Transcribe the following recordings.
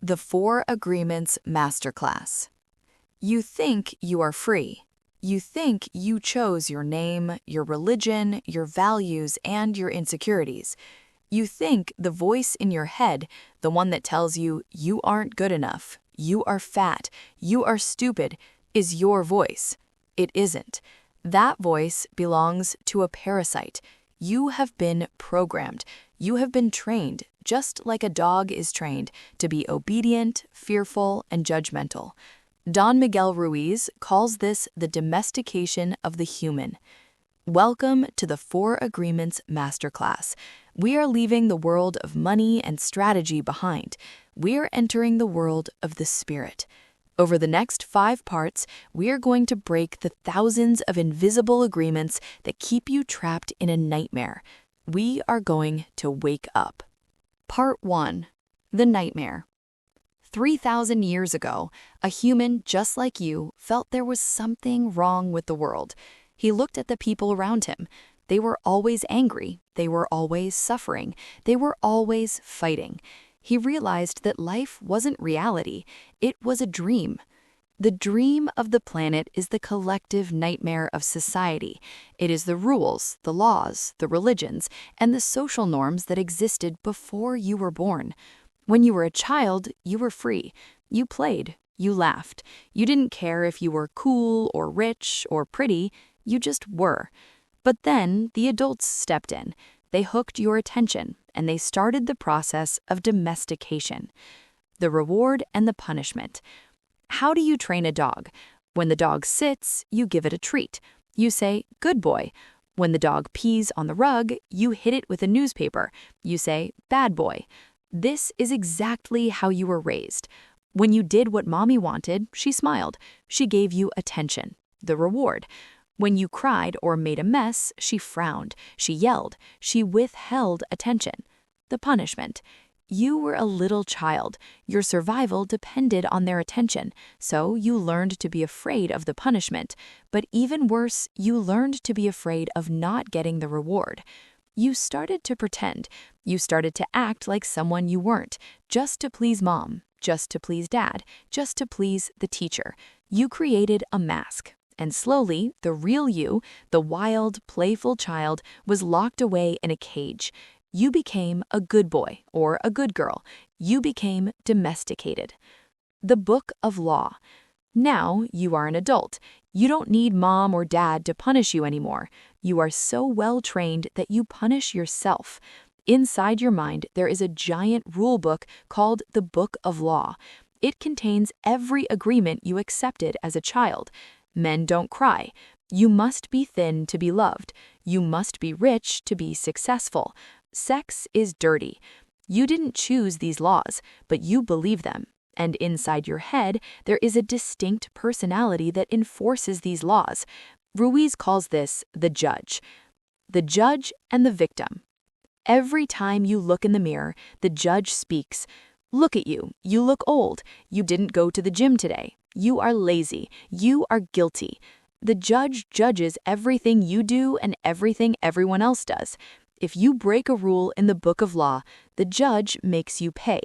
The 4 Agreements Masterclass. You think you are free. You think you chose your name, your religion, your values, and your insecurities. You think the voice in your head, the one that tells you you aren't good enough, you are fat, you are stupid, is your voice. It isn't. That voice belongs to a parasite. You have been programmed. You have been trained, just like a dog is trained, to be obedient, fearful, and judgmental. Don Miguel Ruiz calls this the domestication of the human. Welcome to the 4 Agreements Masterclass. We are leaving the world of money and strategy behind. We are entering the world of the spirit. Over the next 5 parts, we are going to break the thousands of invisible agreements that keep you trapped in a nightmare. We are going to wake up. Part 1. The Nightmare. 3,000 years ago, a human just like you felt there was something wrong with the world. He looked at the people around him. They were always angry. They were always suffering. They were always fighting. He realized that life wasn't reality. It was a dream. The dream of the planet is the collective nightmare of society. It is the rules, the laws, the religions, and the social norms that existed before you were born. When you were a child, you were free. You played. You laughed. You didn't care if you were cool or rich or pretty. You just were. But then the adults stepped in. They hooked your attention, and they started the process of domestication. The reward and the punishment. How do you train a dog? When the dog sits, you give it a treat. You say, "Good boy." When the dog pees on the rug, you hit it with a newspaper. You say, "Bad boy." This is exactly how you were raised. When you did what mommy wanted, she smiled. She gave you attention, the reward. When you cried or made a mess, she frowned. She yelled. She withheld attention, the punishment. You were a little child. Your survival depended on their attention, so you learned to be afraid of the punishment. But even worse, you learned to be afraid of not getting the reward. You started to pretend. You started to act like someone you weren't, just to please mom, just to please dad, just to please the teacher. You created a mask. And slowly, the real you, the wild, playful child, was locked away in a cage. You became a good boy or a good girl. You became domesticated. The Book of Law. Now you are an adult. You don't need mom or dad to punish you anymore. You are so well trained that you punish yourself. Inside your mind, there is a giant rule book called the Book of Law. It contains every agreement you accepted as a child. Men don't cry. You must be thin to be loved. You must be rich to be successful. Sex is dirty. You didn't choose these laws, but you believe them. And inside your head, there is a distinct personality that enforces these laws. Ruiz calls this the judge. The judge and the victim. Every time you look in the mirror, the judge speaks. Look at you. You look old. You didn't go to the gym today. You are lazy. You are guilty. The judge judges everything you do and everything everyone else does. If you break a rule in the Book of Law, the judge makes you pay.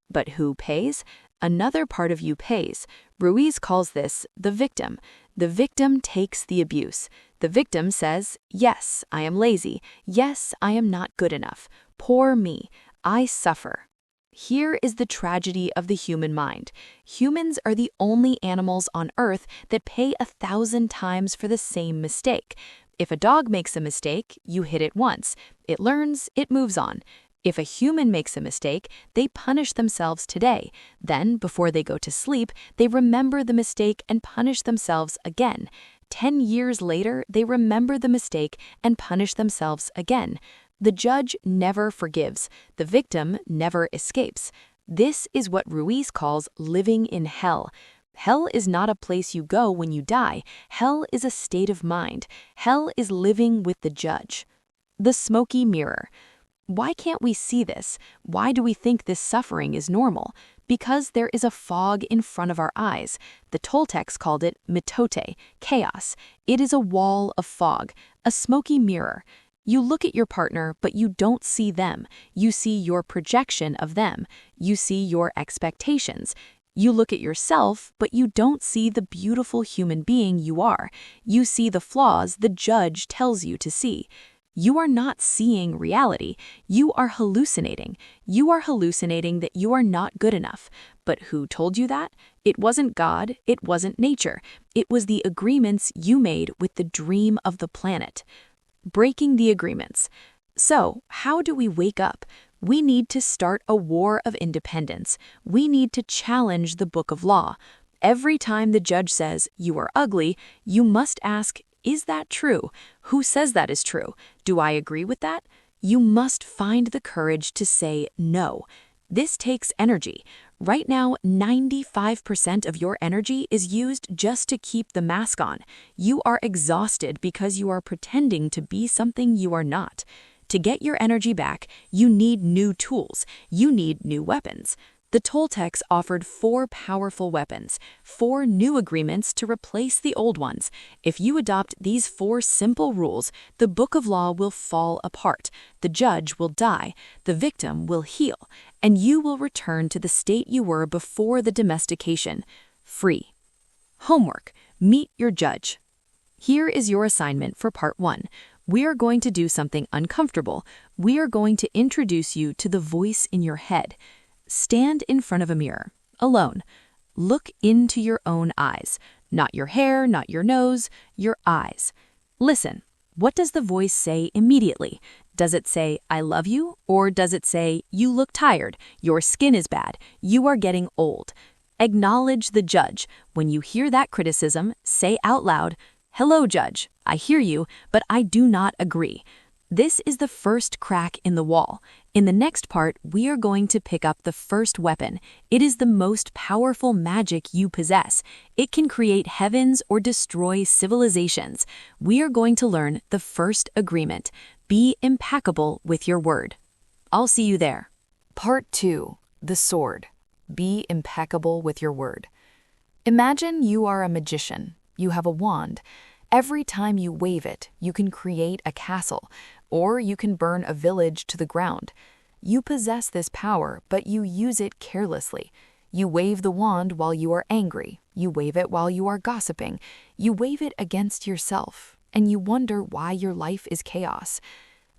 But who pays? Another part of you pays. Ruiz calls this the victim. The victim takes the abuse. The victim says, "Yes, I am lazy. Yes, I am not good enough. Poor me. I suffer." Here is the tragedy of the human mind. Humans are the only animals on Earth that pay 1,000 times for the same mistake. If a dog makes a mistake, you hit it once. It learns, it moves on. If a human makes a mistake, they punish themselves today. Then, before they go to sleep, they remember the mistake and punish themselves again. 10 years later, they remember the mistake and punish themselves again. The judge never forgives. The victim never escapes. This is what Ruiz calls living in hell. Hell is not a place you go when you die. Hell is a state of mind. Hell is living with the judge. The smoky mirror. Why can't we see this? Why do we think this suffering is normal? Because there is a fog in front of our eyes. The Toltecs called it Mitote, chaos. It is a wall of fog, a smoky mirror. You look at your partner, but you don't see them. You see your projection of them. You see your expectations. You look at yourself, but you don't see the beautiful human being you are. You see the flaws the judge tells you to see. You are not seeing reality. You are hallucinating. You are hallucinating that you are not good enough. But who told you that? It wasn't God. It wasn't nature. It was the agreements you made with the dream of the planet. Breaking the agreements. So, how do we wake up? We need to start a war of independence. We need to challenge the book of law. Every time the judge says, "You are ugly," you must ask, "Is that true? Who says that is true? Do I agree with that?" You must find the courage to say no. This takes energy. Right now, 95% of your energy is used just to keep the mask on. You are exhausted because you are pretending to be something you are not. To get your energy back, you need new tools. You need new weapons. The Toltecs offered 4 powerful weapons, 4 new agreements to replace the old ones. If you adopt these 4 simple rules, the book of law will fall apart, the judge will die, the victim will heal, and you will return to the state you were before the domestication, free. Homework: meet your judge. Here is your assignment for part 1. We are going to do something uncomfortable. We are going to introduce you to the voice in your head. Stand in front of a mirror, alone. Look into your own eyes. Not your hair, not your nose, your eyes. Listen. What does the voice say immediately? Does it say, "I love you," or does it say, "You look tired, your skin is bad, you are getting old"? Acknowledge the judge. When you hear that criticism, say out loud, "Hello, judge. I hear you, but I do not agree." This is the first crack in the wall. In the next part, we are going to pick up the first weapon. It is the most powerful magic you possess. It can create heavens or destroy civilizations. We are going to learn the first agreement. Be impeccable with your word. I'll see you there. Part 2. The sword. Be impeccable with your word. Imagine you are a magician. You have a wand. Every time you wave it, you can create a castle, or you can burn a village to the ground. You possess this power, but you use it carelessly. You wave the wand while you are angry. You wave it while you are gossiping. You wave it against yourself, and you wonder why your life is chaos.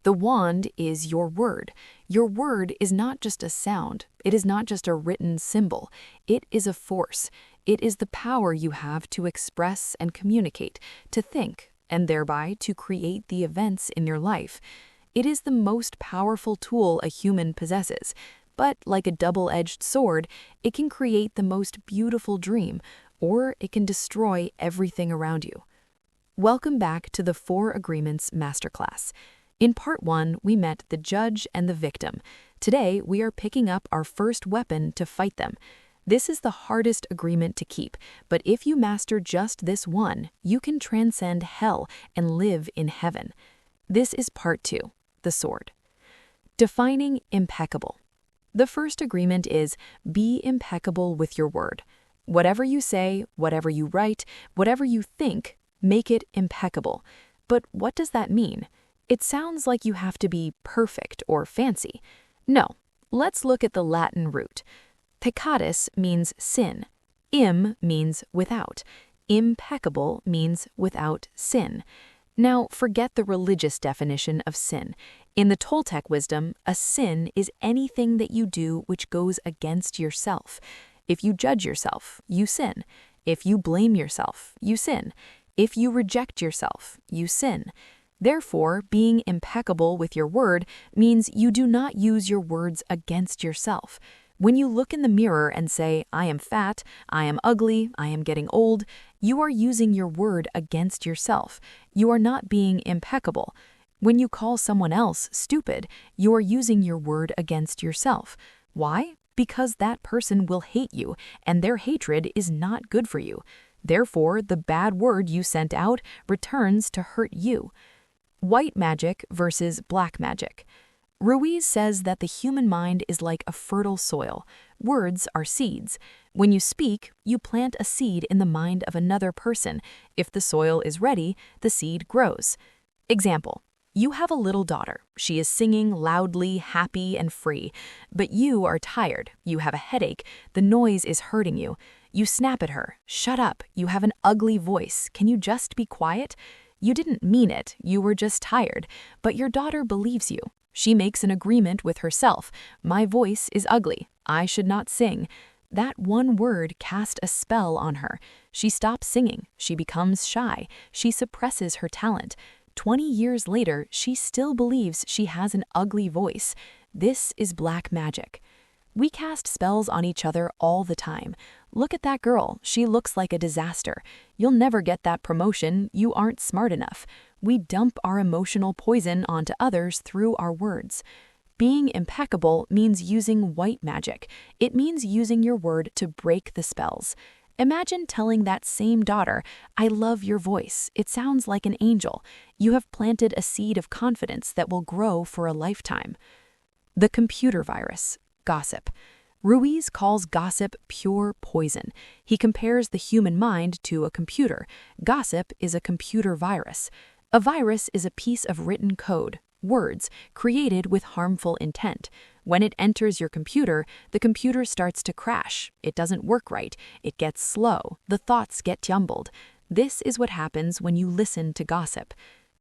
The wand is your word. Your word is not just a sound. It is not just a written symbol. It is a force. It is the power you have to express and communicate, to think, and thereby to create the events in your life. It is the most powerful tool a human possesses, but like a double-edged sword, it can create the most beautiful dream, or it can destroy everything around you. Welcome back to the 4 Agreements Masterclass. In part 1, we met the judge and the victim. Today, we are picking up our first weapon to fight them. This is the hardest agreement to keep, but if you master just this one, you can transcend hell and live in heaven. This is part 2, the sword. Defining impeccable. The first agreement is be impeccable with your word. Whatever you say, whatever you write, whatever you think, make it impeccable. But what does that mean? It sounds like you have to be perfect or fancy. No, let's look at the Latin root. Peccatus means sin. Im means without. Impeccable means without sin. Now, forget the religious definition of sin. In the Toltec wisdom, a sin is anything that you do which goes against yourself. If you judge yourself, you sin. If you blame yourself, you sin. If you reject yourself, you sin. Therefore, being impeccable with your word means you do not use your words against yourself. When you look in the mirror and say, "I am fat, I am ugly, I am getting old," you are using your word against yourself. You are not being impeccable. When you call someone else stupid, you are using your word against yourself. Why? Because that person will hate you, and their hatred is not good for you. Therefore, the bad word you sent out returns to hurt you. White magic versus black magic. Ruiz says that the human mind is like a fertile soil. Words are seeds. When you speak, you plant a seed in the mind of another person. If the soil is ready, the seed grows. Example: You have a little daughter. She is singing loudly, happy, and free. But you are tired. You have a headache. The noise is hurting you. You snap at her. Shut up. You have an ugly voice. Can you just be quiet? You didn't mean it. You were just tired. But your daughter believes you. She makes an agreement with herself. My voice is ugly. I should not sing. That one word cast a spell on her. She stops singing. She becomes shy. She suppresses her talent. 20 years later, she still believes she has an ugly voice. This is black magic. We cast spells on each other all the time. Look at that girl. She looks like a disaster. You'll never get that promotion. You aren't smart enough. We dump our emotional poison onto others through our words. Being impeccable means using white magic. It means using your word to break the spells. Imagine telling that same daughter, I love your voice. It sounds like an angel. You have planted a seed of confidence that will grow for a lifetime. The computer virus, gossip. Ruiz calls gossip pure poison. He compares the human mind to a computer. Gossip is a computer virus. A virus is a piece of written code, words, created with harmful intent. When it enters your computer, the computer starts to crash. It doesn't work right. It gets slow. The thoughts get jumbled. This is what happens when you listen to gossip.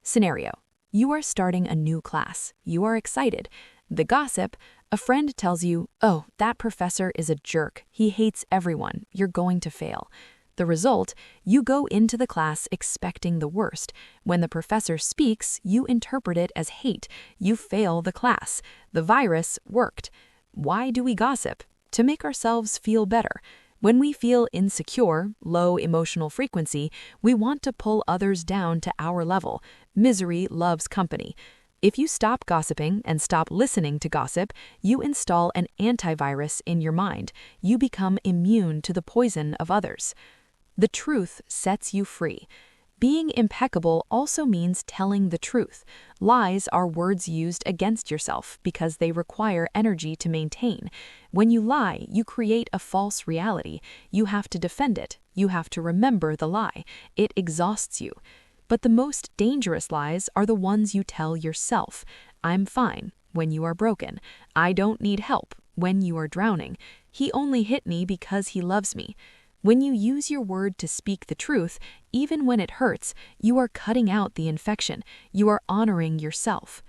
Scenario: you are starting a new class. You are excited. The gossip: a friend tells you, oh, that professor is a jerk. He hates everyone. You're going to fail. The result: you go into the class expecting the worst. When the professor speaks, you interpret it as hate. You fail the class. The virus worked. Why do we gossip? To make ourselves feel better. When we feel insecure, low emotional frequency, we want to pull others down to our level. Misery loves company. If you stop gossiping and stop listening to gossip, you install an antivirus in your mind. You become immune to the poison of others. The truth sets you free. Being impeccable also means telling the truth. Lies are words used against yourself because they require energy to maintain. When you lie, you create a false reality. You have to defend it. You have to remember the lie. It exhausts you. But the most dangerous lies are the ones you tell yourself. I'm fine, when you are broken. I don't need help, when you are drowning. He only hit me because he loves me. When you use your word to speak the truth, even when it hurts, you are cutting out the infection. You are honoring yourself.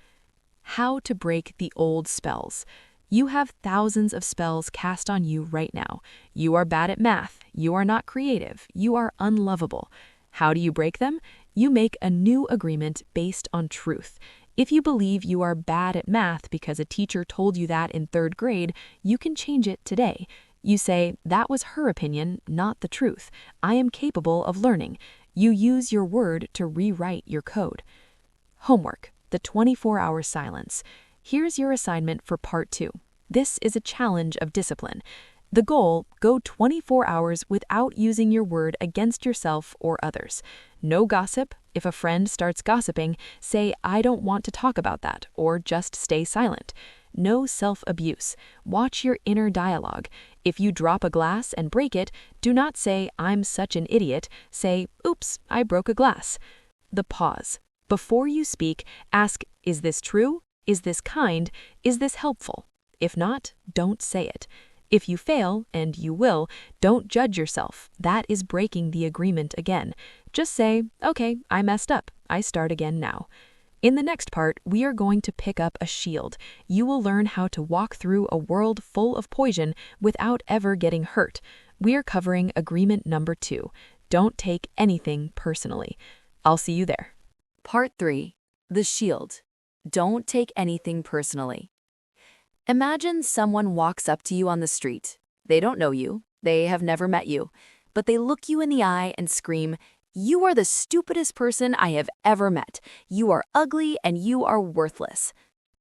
How to break the old spells. You have thousands of spells cast on you right now. You are bad at math. You are not creative. You are unlovable. How do you break them? You make a new agreement based on truth. If you believe you are bad at math because a teacher told you that in 3rd grade, you can change it today. You say, that was her opinion, not the truth. I am capable of learning. You use your word to rewrite your code. Homework, the 24-hour silence. Here's your assignment for part 2. This is a challenge of discipline. The goal: go 24 hours without using your word against yourself or others. No gossip. If a friend starts gossiping, say, I don't want to talk about that, or just stay silent. No self-abuse. Watch your inner dialogue. If you drop a glass and break it, do not say, I'm such an idiot. Say, oops, I broke a glass. The pause. Before you speak, ask, is this true? Is this kind? Is this helpful? If not, don't say it. If you fail, and you will, don't judge yourself. That is breaking the agreement again. Just say, okay, I messed up. I start again now. In the next part, we are going to pick up a shield. You will learn how to walk through a world full of poison without ever getting hurt. We are covering agreement number 2. Don't take anything personally. I'll see you there. Part 3. The shield. Don't take anything personally. Imagine someone walks up to you on the street. They don't know you. They have never met you. But they look you in the eye and scream, you are the stupidest person I have ever met. You are ugly and you are worthless.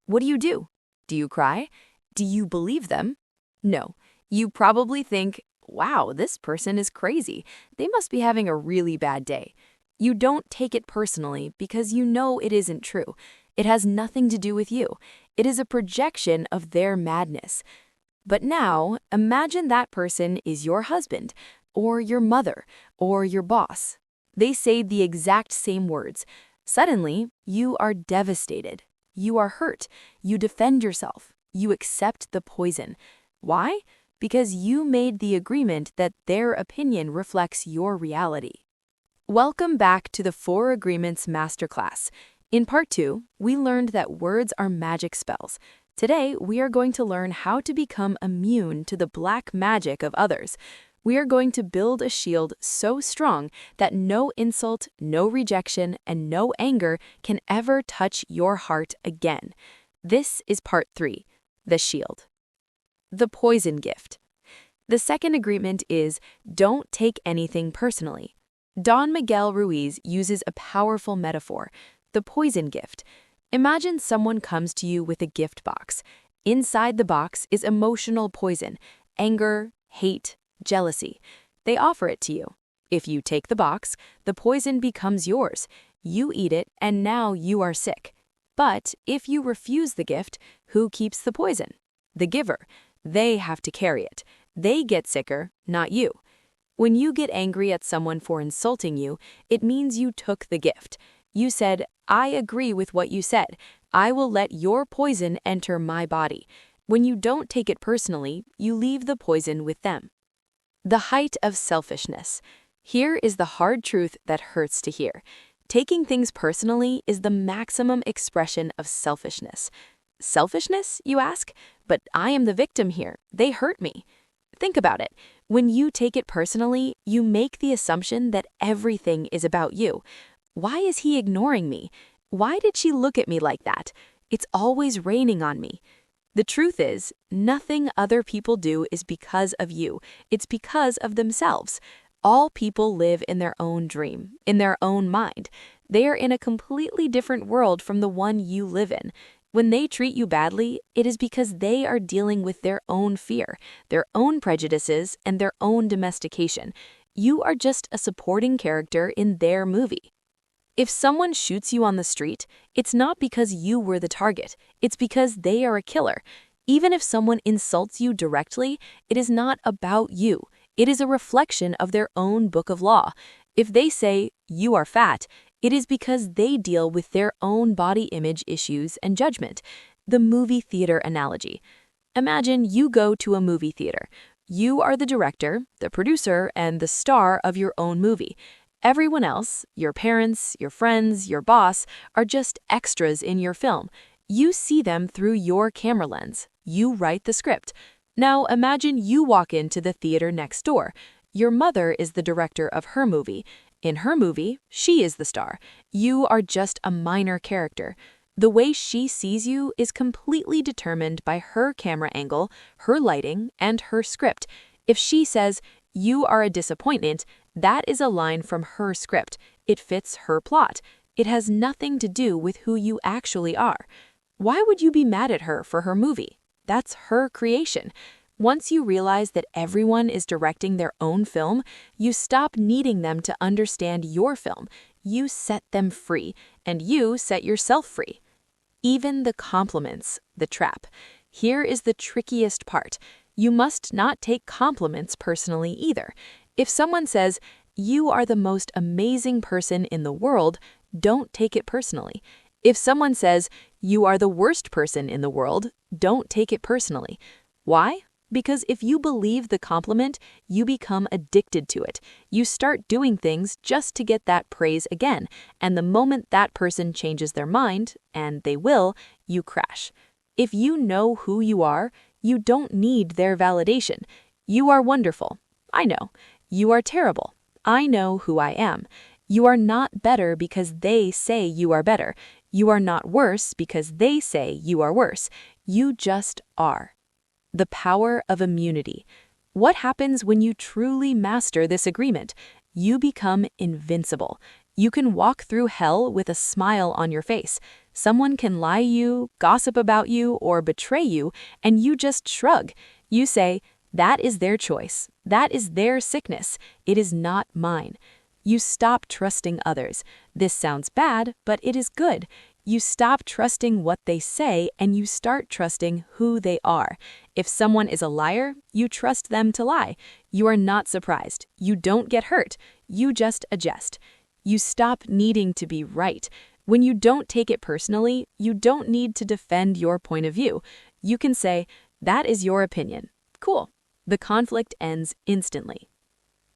What do? Do you cry? Do you believe them? No. You probably think, wow, this person is crazy. They must be having a really bad day. You don't take it personally because you know it isn't true. It has nothing to do with you. It is a projection of their madness. But now, imagine that person is your husband, or your mother, or your boss. They say the exact same words. Suddenly, you are devastated. You are hurt. You defend yourself. You accept the poison. Why? Because you made the agreement that their opinion reflects your reality. Welcome back to the 4 Agreements Masterclass. In Part 2, we learned that words are magic spells. Today, we are going to learn how to become immune to the black magic of others. We are going to build a shield so strong that no insult, no rejection, and no anger can ever touch your heart again. This is Part 3, the shield. The poison gift. The second agreement is don't take anything personally. Don Miguel Ruiz uses a powerful metaphor, the poison gift. Imagine someone comes to you with a gift box. Inside the box is emotional poison, anger, hate, jealousy. They offer it to you. If you take the box, the poison becomes yours. You eat it, and now you are sick. But if you refuse the gift, who keeps the poison? The giver. They have to carry it. They get sicker, not you. When you get angry at someone for insulting you, it means you took the gift. You said, I agree with what you said. I will let your poison enter my body. When you don't take it personally, you leave the poison with them. The height of selfishness. Here is the hard truth that hurts to hear. Taking things personally is the maximum expression of selfishness. Selfishness, you ask? But I am the victim here. They hurt me. Think about it. When you take it personally, you make the assumption that everything is about you. Why is he ignoring me? Why did she look at me like that? It's always raining on me. The truth is, nothing other people do is because of you. It's because of themselves. All people live in their own dream, in their own mind. They are in a completely different world from the one you live in. When they treat you badly, it is because they are dealing with their own fear, their own prejudices, and their own domestication. You are just a supporting character in their movie. If someone shoots you on the street, it's not because you were the target. It's because they are a killer. Even if someone insults you directly, it is not about you. It is a reflection of their own book of law. If they say, you are fat, it is because they deal with their own body image issues and judgment. The movie theater analogy. Imagine you go to a movie theater. You are the director, the producer, and the star of your own movie. Everyone else, your parents, your friends, your boss, are just extras in your film. You see them through your camera lens. You write the script. Now imagine you walk into the theater next door. Your mother is the director of her movie. In her movie, she is the star. You are just a minor character. The way she sees you is completely determined by her camera angle, her lighting, and her script. If she says, you are a disappointment, that is a line from her script. It fits her plot. It has nothing to do with who you actually are. Why would you be mad at her for her movie? That's her creation. Once you realize that everyone is directing their own film, you stop needing them to understand your film. You set them free, and you set yourself free. Even the compliments, the trap. Here is the trickiest part. You must not take compliments personally either. If someone says, you are the most amazing person in the world, don't take it personally. If someone says, you are the worst person in the world, don't take it personally. Why? Because if you believe the compliment, you become addicted to it. You start doing things just to get that praise again, and the moment that person changes their mind, and they will, you crash. If you know who you are, you don't need their validation. You are wonderful. I know. You are terrible. I know who I am. You are not better because they say you are better. You are not worse because they say you are worse. You just are. The power of immunity. What happens when you truly master this agreement? You become invincible. You can walk through hell with a smile on your face. Someone can lie you, gossip about you, or betray you, and you just shrug. You say, that is their choice. That is their sickness. It is not mine. You stop trusting others. This sounds bad, but it is good. You stop trusting what they say and you start trusting who they are. If someone is a liar, you trust them to lie. You are not surprised. You don't get hurt. You just adjust. You stop needing to be right. When you don't take it personally, you don't need to defend your point of view. You can say, "That is your opinion." Cool. The conflict ends instantly.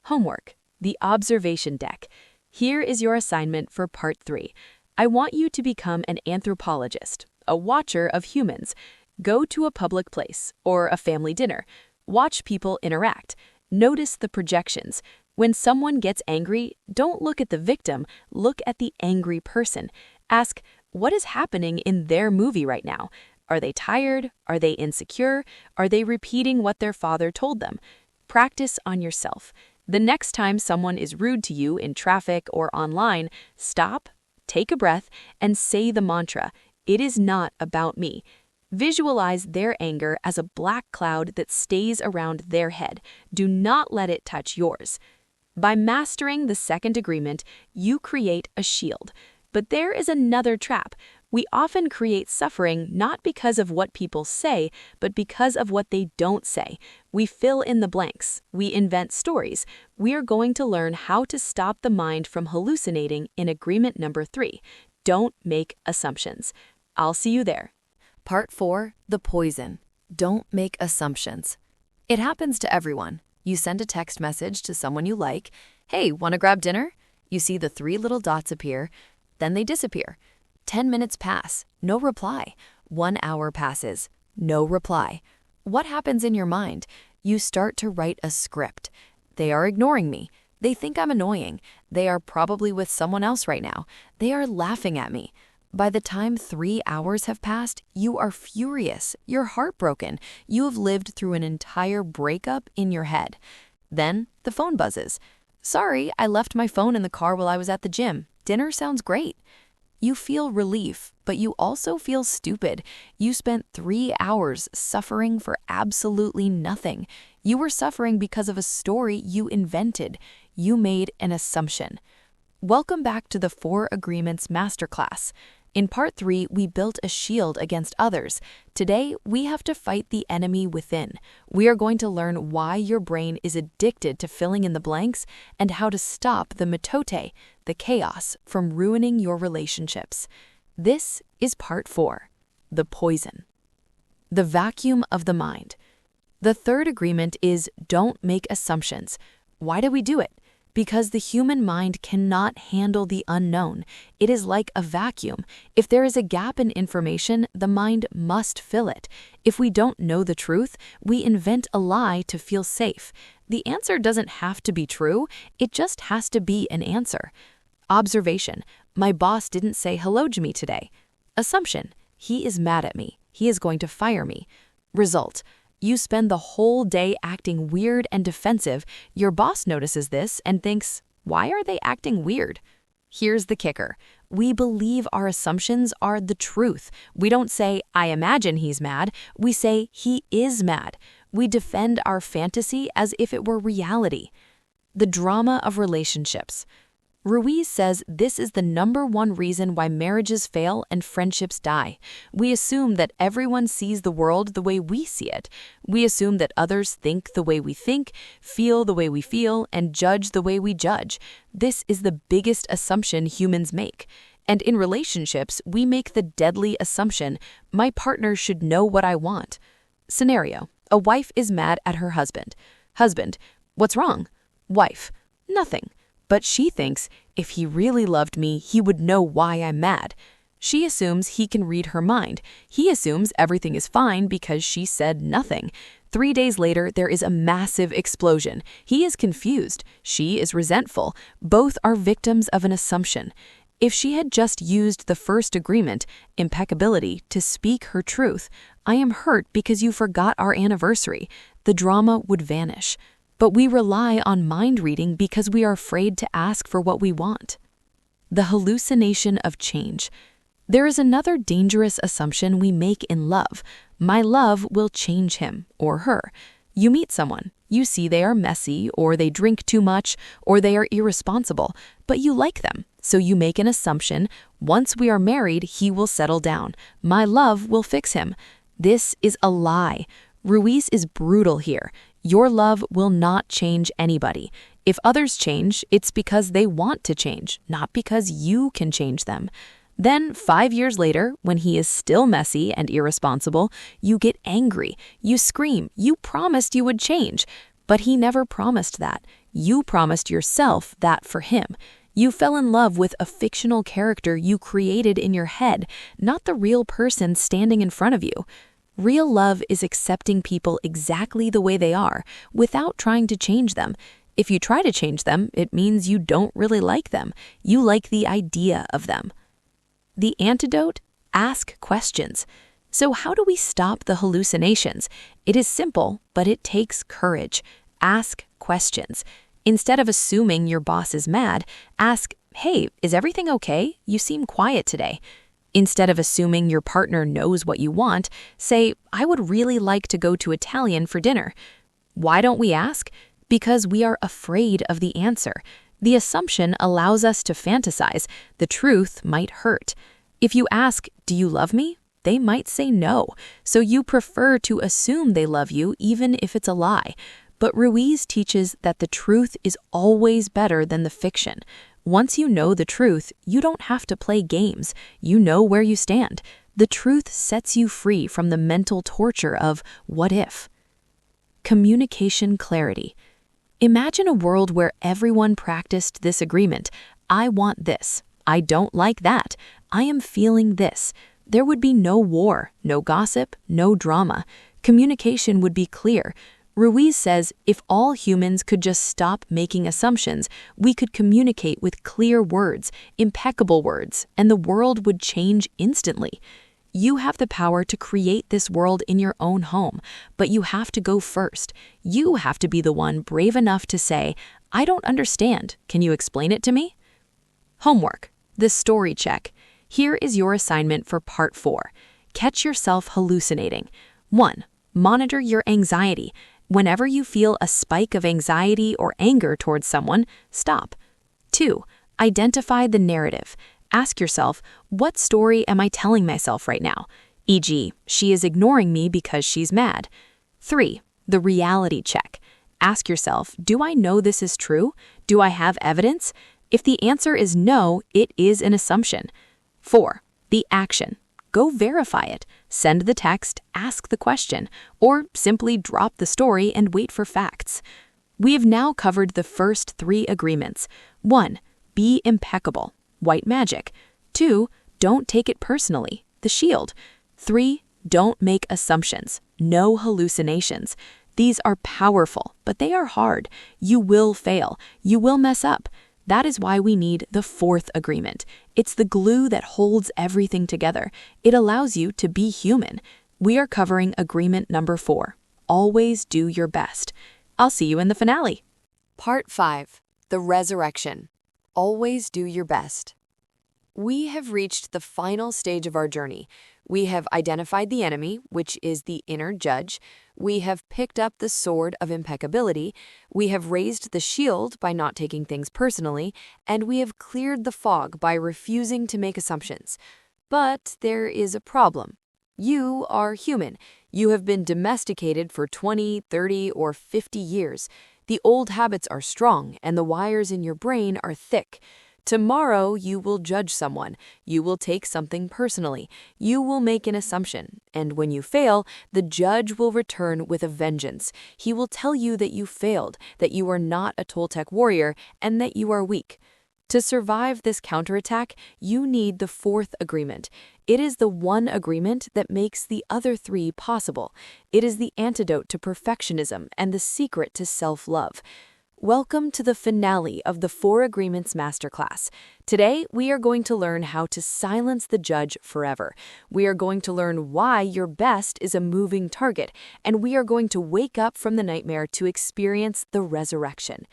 Homework. The observation deck. Here is your assignment for part 3. I want you to become an anthropologist, a watcher of humans. Go to a public place or a family dinner. Watch people interact. Notice the projections. When someone gets angry, don't look at the victim, look at the angry person. Ask, what is happening in their movie right now? Are they tired? Are they insecure? Are they repeating what their father told them? Practice on yourself. The next time someone is rude to you in traffic or online, stop, take a breath, and say the mantra, "It is not about me." Visualize their anger as a black cloud that stays around their head. Do not let it touch yours. By mastering the second agreement, you create a shield. But there is another trap. We often create suffering not because of what people say, but because of what they don't say. We fill in the blanks. We invent stories. We are going to learn how to stop the mind from hallucinating in agreement number 3. Don't make assumptions. I'll see you there. Part 4, the poison. Don't make assumptions. It happens to everyone. You send a text message to someone you like. Hey, want to grab dinner? You see the 3 little dots appear, then they disappear. 10 minutes pass, no reply. 1 hour passes, no reply. What happens in your mind? You start to write a script. They are ignoring me. They think I'm annoying. They are probably with someone else right now. They are laughing at me. By the time 3 hours have passed, you are furious. You're heartbroken. You have lived through an entire breakup in your head. Then the phone buzzes. Sorry, I left my phone in the car while I was at the gym. Dinner sounds great. You feel relief, but you also feel stupid. You spent 3 hours suffering for absolutely nothing. You were suffering because of a story you invented. You made an assumption. Welcome back to the 4 Agreements Masterclass. In part 3, we built a shield against others. Today, we have to fight the enemy within. We are going to learn why your brain is addicted to filling in the blanks and how to stop the mitote, the chaos, from ruining your relationships. This is part 4, the poison. The vacuum of the mind. The third agreement is don't make assumptions. Why do we do it? Because the human mind cannot handle the unknown. It is like a vacuum. If there is a gap in information, the mind must fill it. If we don't know the truth, we invent a lie to feel safe. The answer doesn't have to be true, it just has to be an answer. Observation. My boss didn't say hello to me today. Assumption. He is mad at me. He is going to fire me. Result. You spend the whole day acting weird and defensive. Your boss notices this and thinks, why are they acting weird? Here's the kicker. We believe our assumptions are the truth. We don't say, I imagine he's mad. We say, he is mad. We defend our fantasy as if it were reality. The drama of relationships. Ruiz says this is the #1 reason why marriages fail and friendships die. We assume that everyone sees the world the way we see it. We assume that others think the way we think, feel the way we feel, and judge the way we judge. This is the biggest assumption humans make. And in relationships, we make the deadly assumption, my partner should know what I want. Scenario, a wife is mad at her husband. Husband, what's wrong? Wife, nothing. But she thinks, if he really loved me, he would know why I'm mad. She assumes he can read her mind. He assumes everything is fine because she said nothing. 3 days later, there is a massive explosion. He is confused. She is resentful. Both are victims of an assumption. If she had just used the first agreement, impeccability, to speak her truth, I am hurt because you forgot our anniversary, the drama would vanish. But we rely on mind reading because we are afraid to ask for what we want. The hallucination of change. There is another dangerous assumption we make in love. My love will change him or her. You meet someone. You see they are messy, or they drink too much, or they are irresponsible, but you like them. So you make an assumption, once we are married, he will settle down. My love will fix him. This is a lie. Ruiz is brutal here. Your love will not change anybody. If others change, it's because they want to change, not because you can change them. Then 5 years later, when he is still messy and irresponsible, you get angry, you scream, you promised you would change. But he never promised that. You promised yourself that for him. You fell in love with a fictional character you created in your head, not the real person standing in front of you. Real love is accepting people exactly the way they are, without trying to change them. If you try to change them, it means you don't really like them. You like the idea of them. The antidote? Ask questions. So how do we stop the hallucinations? It is simple, but it takes courage. Ask questions. Instead of assuming your boss is mad, ask, "Hey, is everything okay? You seem quiet today." Instead of assuming your partner knows what you want, say, "I would really like to go to Italian for dinner." Why don't we ask? Because we are afraid of the answer. The assumption allows us to fantasize. The truth might hurt. If you ask, "Do you love me?" they might say no, so you prefer to assume they love you even if it's a lie. But Ruiz teaches that the truth is always better than the fiction. Once you know the truth, you don't have to play games. You know where you stand. The truth sets you free from the mental torture of what if. Communication clarity. Imagine a world where everyone practiced this agreement. I want this. I don't like that. I am feeling this. There would be no war, no gossip, no drama. Communication would be clear. Ruiz says if all humans could just stop making assumptions, we could communicate with clear words, impeccable words, and the world would change instantly. You have the power to create this world in your own home, but you have to go first. You have to be the one brave enough to say, "I don't understand. Can you explain it to me?" Homework. The story check. Here is your assignment for part 4. Catch yourself hallucinating. 1. Monitor your anxiety. Whenever you feel a spike of anxiety or anger towards someone, stop. 2. Identify the narrative. Ask yourself, what story am I telling myself right now? E.g., she is ignoring me because she's mad. 3. The reality check. Ask yourself, do I know this is true? Do I have evidence? If the answer is no, it is an assumption. 4. The action. Go verify it. Send the text, ask the question, or simply drop the story and wait for facts. We have now covered the first 3 agreements. 1. Be impeccable. White magic. 2. Don't take it personally. The shield. 3. Don't make assumptions. No hallucinations. These are powerful, but they are hard. You will fail. You will mess up. That is why we need the 4th agreement. It's the glue that holds everything together. It allows you to be human. We are covering agreement number 4. Always do your best. I'll see you in the finale. Part 5. The Resurrection. Always do your best. We have reached the final stage of our journey. We have identified the enemy, which is the inner judge. We have picked up the sword of impeccability. We have raised the shield by not taking things personally. And we have cleared the fog by refusing to make assumptions. But there is a problem. You are human. You have been domesticated for 20, 30, or 50 years. The old habits are strong, and the wires in your brain are thick. Tomorrow, you will judge someone. You will take something personally. You will make an assumption. And when you fail, the judge will return with a vengeance. He will tell you that you failed, that you are not a Toltec warrior, and that you are weak. To survive this counterattack, you need the 4th agreement. It is the one agreement that makes the other 3 possible. It is the antidote to perfectionism and the secret to self-love. Welcome to the finale of the 4 Agreements Masterclass. Today, we are going to learn how to silence the judge forever. We are going to learn why your best is a moving target, and we are going to wake up from the nightmare to experience the resurrection.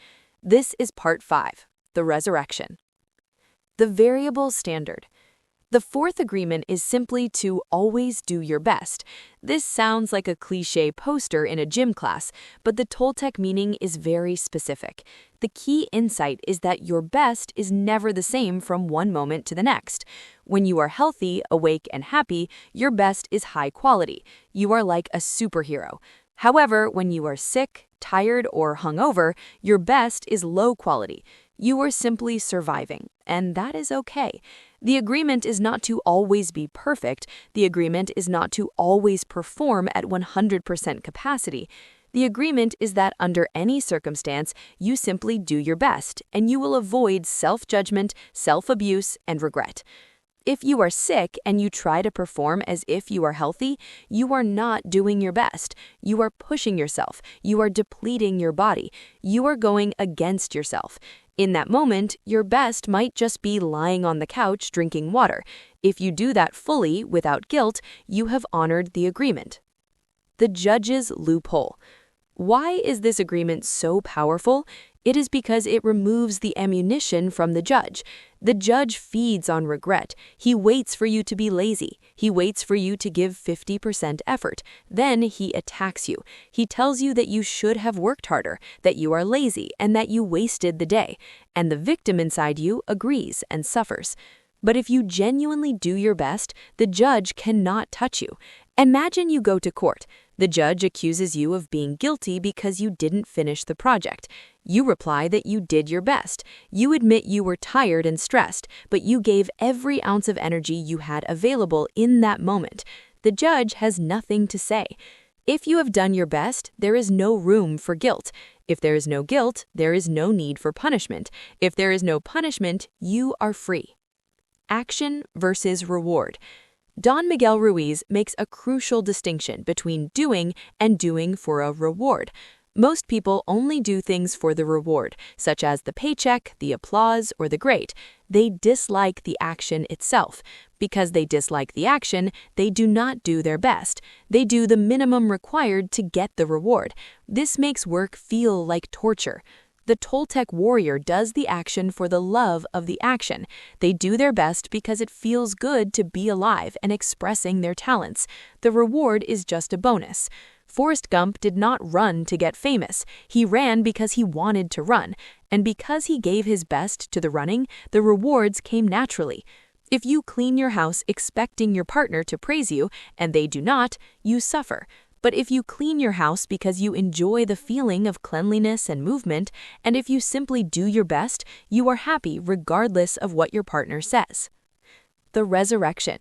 This is part 5, the resurrection. The variable standard. The 4th agreement is simply to always do your best. This sounds like a cliché poster in a gym class, but the Toltec meaning is very specific. The key insight is that your best is never the same from one moment to the next. When you are healthy, awake, and happy, your best is high quality. You are like a superhero. However, when you are sick, tired, or hungover, your best is low quality. You are simply surviving, and that is okay. The agreement is not to always be perfect. The agreement is not to always perform at 100% capacity. The agreement is that under any circumstance, you simply do your best, and you will avoid self-judgment, self-abuse, and regret. If you are sick and you try to perform as if you are healthy, you are not doing your best. You are pushing yourself. You are depleting your body. You are going against yourself. In that moment, your best might just be lying on the couch drinking water. If you do that fully, without guilt, you have honored the agreement. The judge's loophole. Why is this agreement so powerful? It is because it removes the ammunition from the judge. The judge feeds on regret. He waits for you to be lazy. He waits for you to give 50% effort. Then he attacks you. He tells you that you should have worked harder, that you are lazy, and that you wasted the day. And the victim inside you agrees and suffers. But if you genuinely do your best, the judge cannot touch you. Imagine you go to court. The judge accuses you of being guilty because you didn't finish the project. You reply that you did your best. You admit you were tired and stressed, but you gave every ounce of energy you had available in that moment. The judge has nothing to say. If you have done your best, there is no room for guilt. If there is no guilt, there is no need for punishment. If there is no punishment, you are free. Action versus reward. Don Miguel Ruiz makes a crucial distinction between doing and doing for a reward. Most people only do things for the reward, such as the paycheck, the applause, or the grade. They dislike the action itself. Because they dislike the action, they do not do their best. They do the minimum required to get the reward. This makes work feel like torture. The Toltec warrior does the action for the love of the action. They do their best because it feels good to be alive and expressing their talents. The reward is just a bonus. Forrest Gump did not run to get famous. He ran because he wanted to run. And because he gave his best to the running, the rewards came naturally. If you clean your house expecting your partner to praise you, and they do not, you suffer. But if you clean your house because you enjoy the feeling of cleanliness and movement, and if you simply do your best, you are happy regardless of what your partner says. The resurrection.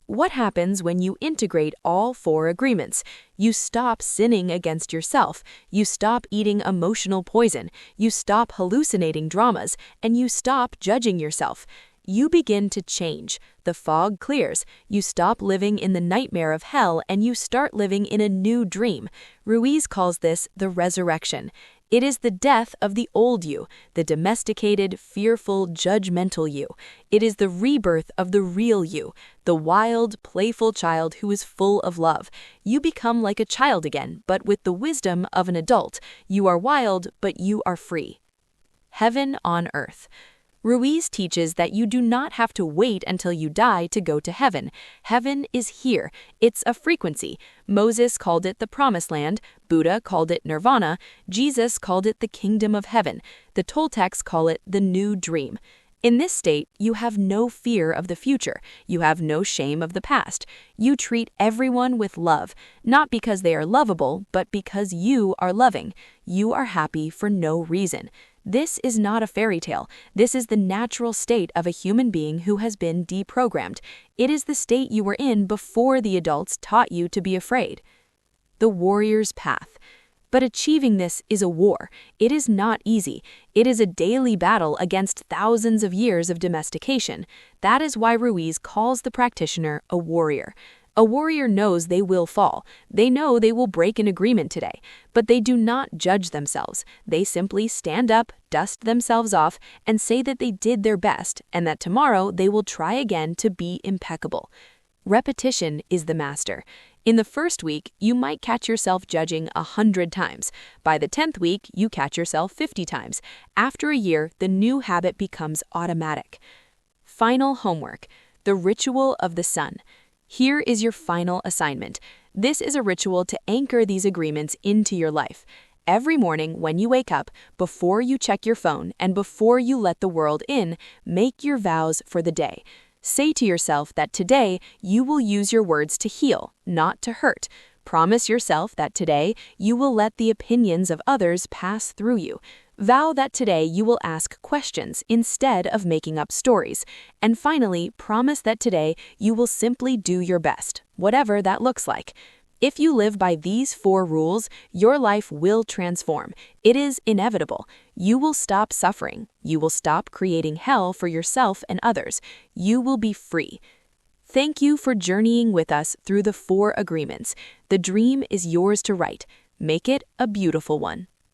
What happens when you integrate all 4 agreements? You stop sinning against yourself, you stop eating emotional poison, you stop hallucinating dramas, and you stop judging yourself. You begin to change. The fog clears. You stop living in the nightmare of hell and you start living in a new dream. Ruiz calls this the resurrection. It is the death of the old you, the domesticated, fearful, judgmental you. It is the rebirth of the real you, the wild, playful child who is full of love. You become like a child again, but with the wisdom of an adult. You are wild, but you are free. Heaven on earth. Ruiz teaches that you do not have to wait until you die to go to heaven. Heaven is here. It's a frequency. Moses called it the Promised Land. Buddha called it Nirvana. Jesus called it the Kingdom of Heaven. The Toltecs call it the New Dream. In this state, you have no fear of the future. You have no shame of the past. You treat everyone with love, not because they are lovable, but because you are loving. You are happy for no reason. This is not a fairy tale. This is the natural state of a human being who has been deprogrammed. It is the state you were in before the adults taught you to be afraid. The warrior's path. But achieving this is a war. It is not easy. It is a daily battle against thousands of years of domestication. That is why Ruiz calls the practitioner a warrior. A warrior knows they will fall. They know they will break an agreement today, but they do not judge themselves. They simply stand up, dust themselves off, and say that they did their best and that tomorrow they will try again to be impeccable. Repetition is the master. In the first week, you might catch yourself judging 100 times. By the 10th week, you catch yourself 50 times. After a year, the new habit becomes automatic. Final homework. The ritual of the sun. Here is your final assignment. This is a ritual to anchor these agreements into your life. Every morning when you wake up, before you check your phone and before you let the world in, make your vows for the day. Say to yourself that today you will use your words to heal, not to hurt. Promise yourself that today you will let the opinions of others pass through you. Vow that today you will ask questions instead of making up stories. And finally, promise that today you will simply do your best, whatever that looks like. If you live by these 4 rules, your life will transform. It is inevitable. You will stop suffering. You will stop creating hell for yourself and others. You will be free. Thank you for journeying with us through the 4 agreements. The dream is yours to write. Make it a beautiful one.